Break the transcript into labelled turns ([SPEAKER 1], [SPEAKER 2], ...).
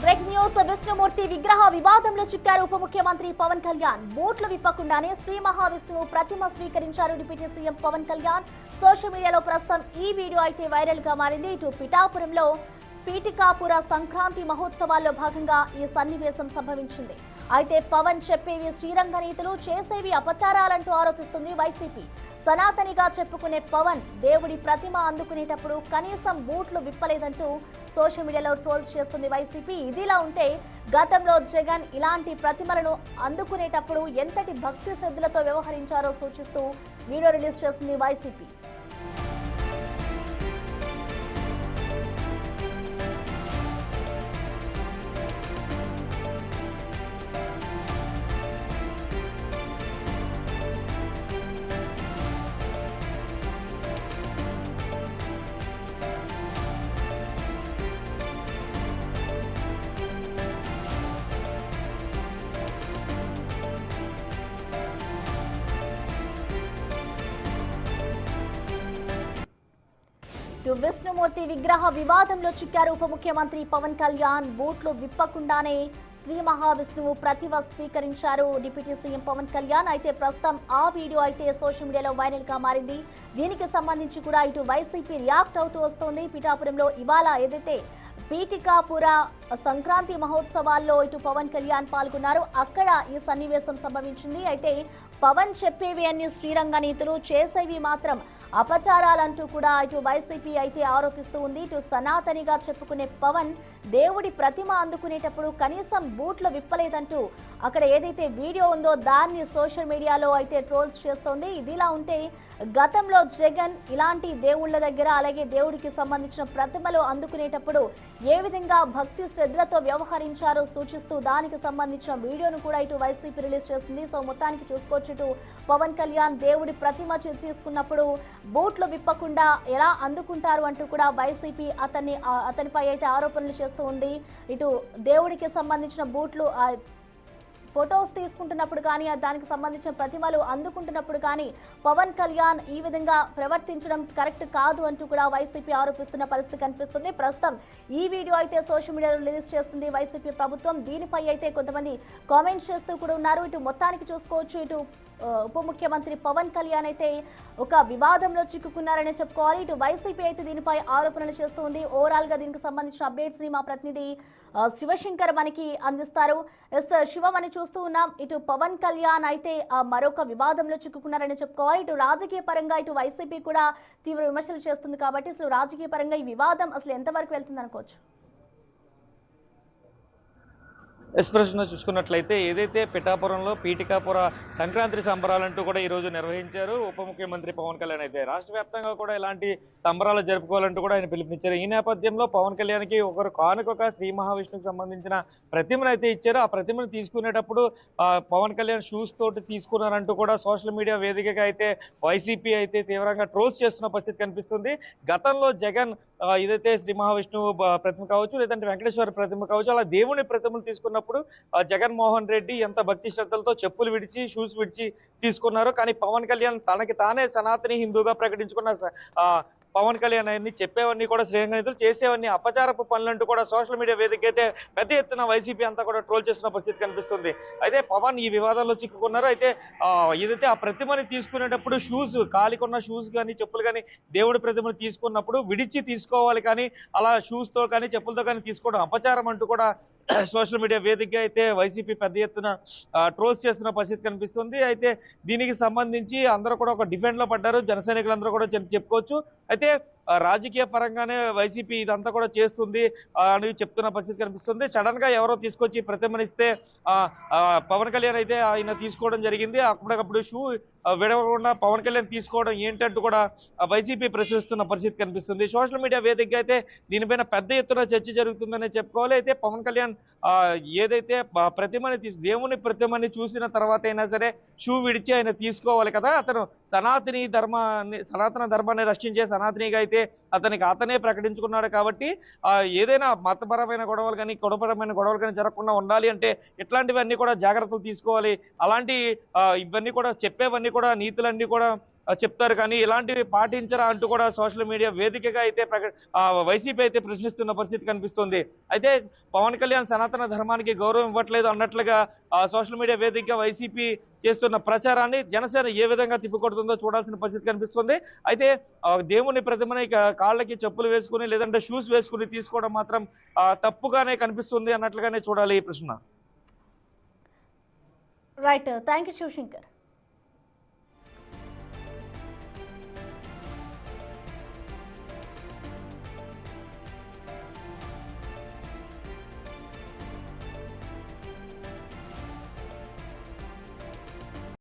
[SPEAKER 1] Break news. Vishnumurthy విగ్రహ వివాదంలో చిక్కారు ఉప ముఖ్యమంత్రి పవన్ కళ్యాణ్. బూట్లు విప్పకుండానే శ్రీ మహావిష్ణువు ప్రతిమ స్వీకరించారు deputy CM Pavan Kalyan. Social మీడియాలో ప్రస్తుతం ఈ వీడియో అయితే వైరల్ గా మారింది. ఇటు పిఠాపురంలో పీఠికాపుర సంక్రాంతి మహోత్సవాల్లో భాగంగా ఈ సన్నివేశం సంభవించింది. అయితే పవన్ చెప్పేవి శ్రీరంగ నీతులు, చేసేవి అపచారాలంటూ ఆరోపిస్తుంది వైసీపీ. సనాతనిగా చెప్పుకునే పవన్ దేవుడి ప్రతిమ అందుకునేటప్పుడు కనీసం బూట్లు విప్పలేదంటూ సోషల్ మీడియాలో ట్రోల్స్ చేస్తుంది వైసీపీ. ఇదిలా ఉంటే గతంలో జగన్ ఇలాంటి ప్రతిమలను అందుకునేటప్పుడు ఎంతటి భక్తి శ్రద్ధలతో వ్యవహరించారో సూచిస్తూ వీడియో రిలీజ్ చేస్తుంది వైసీపీ. విష్ణుమూర్తి విగ్రహ వివాదంలో చిక్కారు ఉప ముఖ్యమంత్రి పవన్ కళ్యాణ్. బూట్లు విప్పకుండానే శ్రీ మహావిష్ణువు ప్రతిమ స్వీకరించారు డిప్యూటీ సీఎం పవన్ కళ్యాణ్. అయితే ప్రస్తుతం ఆ వీడియో అయితే సోషల్ మీడియాలో వైరల్ గా మారింది. దీనికి సంబంధించి కూడా ఇటు వైసీపీ రియాక్ట్ అవుతూ వస్తోంది. పిఠాపురంలో ఇవాళ ఏదైతే పీఠికాపుర సంక్రాంతి మహోత్సవాల్లో ఇటు పవన్ కళ్యాణ్ పాల్గొన్నారు. అక్కడ ఈ సన్నివేశం సంభవించింది. అయితే పవన్ చెప్పేవి అన్ని శ్రీరంగ నీతులు, చేసేవి మాత్రం అపచారాలంటూ కూడా ఇటు వైసీపీ అయితే ఆరోపిస్తూ ఉంది. ఇటు సనాతనిగా చెప్పుకునే పవన్ దేవుడి ప్రతిమ అందుకునేటప్పుడు కనీసం బూట్లు విప్పలేదంటూ అక్కడ ఏదైతే వీడియో ఉందో దాన్ని సోషల్ మీడియాలో అయితే ట్రోల్స్ చేస్తోంది. ఇదిలా ఉంటే గతంలో జగన్ ఇలాంటి దేవుళ్ళ దగ్గర అలాగే దేవుడికి సంబంధించిన ప్రతిమలు అందుకునేటప్పుడు ఏ విధంగా భక్తి శ్రద్ధలతో వ్యవహరించారో సూచిస్తూ దానికి సంబంధించిన వీడియోను కూడా ఇటు వైసీపీ రిలీజ్ చేసింది. సో మొత్తానికి చూసుకోవచ్చు, ఇటు పవన్ కళ్యాణ్ దేవుడి ప్రతిమ తీసుకున్నప్పుడు బూట్లు విప్పకుండా ఎలా అందుకుంటారు అంటూ కూడా వైసీపీ అతనిపై అయితే ఆరోపణలు చేస్తూ ఉంది. ఇటు దేవుడికి సంబంధించిన బూట్లు ఫొటోస్ తీసుకుంటున్నప్పుడు కానీ దానికి సంబంధించిన ప్రతిమలు అందుకుంటున్నప్పుడు కానీ పవన్ కళ్యాణ్ ఈ విధంగా ప్రవర్తించడం కరెక్ట్ కాదు అంటూ కూడా వైసీపీ ఆరోపిస్తున్న పరిస్థితి కనిపిస్తుంది. ప్రస్తుతం ఈ వీడియో అయితే సోషల్ మీడియాలో రిలీజ్ చేస్తుంది వైసీపీ ప్రభుత్వం. దీనిపై అయితే కొంతమంది కామెంట్స్ చేస్తూ కూడా ఉన్నారు. ఇటు మొత్తానికి చూసుకోవచ్చు, ఇటు ఉప ముఖ్యమంత్రి పవన్ కళ్యాణ్ అయితే ఒక వివాదంలో చిక్కుకున్నారనే చెప్పుకోవాలి. ఇటు వైసీపీ అయితే దీనిపై ఆరోపణలు చేస్తూ ఉంది. ఓవరాల్ గా దీనికి సంబంధించిన అప్డేట్స్ ని మా ప్రతినిధి శివశంకర్ మనకి అందిస్తారు. శివ, అని చూస్తూ ఉన్నాం, ఇటు పవన్ కళ్యాణ్ అయితే మరొక వివాదంలో చిక్కుకున్నారని చెప్పుకోవాలి. ఇటు రాజకీయ పరంగా ఇటు వైసీపీ కూడా తీవ్ర విమర్శలు చేస్తుంది కాబట్టి అసలు రాజకీయ పరంగా ఈ వివాదం అసలు ఎంతవరకు వెళ్తుంది అనుకోవచ్చు?
[SPEAKER 2] ఎక్స్ప్రెషన్ చూసుకున్నట్లయితే ఏదైతే పిఠాపురంలో పీఠికాపుర సంక్రాంతి సంబరాలంటూ కూడా ఈరోజు నిర్వహించారు ఉప ముఖ్యమంత్రి పవన్ కళ్యాణ్. అయితే రాష్ట్ర వ్యాప్తంగా కూడా ఇలాంటి సంబరాలు జరుపుకోవాలంటూ కూడా ఆయన పిలుపునిచ్చారు. ఈ నేపథ్యంలో పవన్ కళ్యాణ్కి ఒకరు కానుకొక శ్రీ మహావిష్ణువుకి సంబంధించిన ప్రతిమను అయితే ఇచ్చారు. ఆ ప్రతిమను తీసుకునేటప్పుడు పవన్ కళ్యాణ్ షూస్ తోటి తీసుకున్నారంటూ కూడా సోషల్ మీడియా వేదికగా అయితే వైసీపీ అయితే తీవ్రంగా ట్రోల్స్ చేస్తున్న పరిస్థితి కనిపిస్తుంది. గతంలో జగన్ ఏదైతే శ్రీ మహావిష్ణువు ప్రతిమ కావచ్చు, లేదంటే వెంకటేశ్వర ప్రతిమ కావచ్చు, అలా దేవుని ప్రతిమలు తీసుకున్నప్పుడు జగన్మోహన్ రెడ్డి ఎంత భక్తి శ్రద్ధలతో చెప్పులు విడిచి షూస్ విడిచి తీసుకున్నారు. కానీ పవన్ కళ్యాణ్ తనకి తానే సనాతని హిందూగా ప్రకటించుకున్న పవన్ కళ్యాణ్ అన్ని చెప్పేవన్నీ కూడా శ్రీరంగ నీతులు, చేసేవన్నీ అపచారపు పనులంటూ కూడా సోషల్ మీడియా వేదిక అయితే పెద్ద ఎత్తున వైసీపీ అంతా కూడా ట్రోల్ చేస్తున్న పరిస్థితి కనిపిస్తుంది. అయితే పవన్ ఈ వివాదాల్లో చిక్కుకున్నారు. అయితే ఏదైతే ఆ ప్రతిమని తీసుకునేటప్పుడు షూస్, కాలికున్న షూస్ కానీ చెప్పులు కానీ దేవుడి ప్రతిమను తీసుకున్నప్పుడు విడిచి తీసుకోవాలి, కానీ అలా షూస్తో కానీ చెప్పులతో కానీ తీసుకోవడం అపచారం అంటూ కూడా సోషల్ మీడియా వేదికగా అయితే వైసీపీ పెద్ద ఎత్తున ట్రోల్స్ చేస్తున్న పరిస్థితి కనిపిస్తుంది. అయితే దీనికి సంబంధించి అందరూ కూడా ఒక డిఫెండ్ లో పడ్డారు, జన సైనికులందరూ కూడా చెప్పుకోవచ్చు. అయితే రాజకీయ పరంగానే వైసీపీ ఇదంతా కూడా చేస్తుంది అని చెప్తున్న పరిస్థితి కనిపిస్తుంది. సడన్ గా ఎవరో తీసుకొచ్చి ప్రతిమనిస్తే పవన్ కళ్యాణ్ అయితే ఆయన తీసుకోవడం జరిగింది. అప్పటికప్పుడు షూ విడవకుండా పవన్ కళ్యాణ్ తీసుకోవడం ఏంటంటూ కూడా వైసీపీ ప్రశ్నిస్తున్న పరిస్థితి కనిపిస్తుంది. సోషల్ మీడియా వేదికగా అయితే దీనిపైన పెద్ద ఎత్తున చర్చ జరుగుతుందని చెప్పుకోవాలి. అయితే పవన్ కళ్యాణ్ ఏదైతే దేవుని ప్రతిమని చూసిన తర్వాత అయినా సరే షూ విడిచి ఆయన తీసుకోవాలి కదా. అతను సనాతన ధర్మాన్ని రక్షించే సనాతనిగా అయితే అతనే ప్రకటించుకున్నాడు. కాబట్టి ఏదైనా మతపరమైన గొడవలు కానీ కులపరమైన గొడవలు కానీ జరగకుండా ఉండాలి అంటే ఇట్లాంటివన్నీ కూడా జాగ్రత్తలు తీసుకోవాలి. అలాంటి ఇవన్నీ కూడా చెప్పేవన్నీ కూడా నీతులన్నీ కూడా చెప్తారు, కానీ ఇలాంటివి పాటించరా అంటూ కూడా సోషల్ మీడియా వేదికగా అయితే వైసీపీ అయితే ప్రశ్నిస్తున్న పరిస్థితి కనిపిస్తుంది. అయితే పవన్ కళ్యాణ్ సనాతన ధర్మానికి గౌరవం ఇవ్వట్లేదు అన్నట్లుగా సోషల్ మీడియా వేదికగా వైసీపీ చేస్తున్న ప్రచారాన్ని జనసేన ఏ విధంగా తిప్పికొడుతుందో చూడాల్సిన పరిస్థితి కనిపిస్తుంది. అయితే దేవుని ప్రతిమని కాళ్ళకి చెప్పులు వేసుకుని లేదంటే షూస్ వేసుకుని తీసుకోవడం మాత్రం తప్పుగానే కనిపిస్తుంది అన్నట్లుగానే చూడాలి ఈ ప్రశ్న.
[SPEAKER 1] Right, thank you Shivshankar.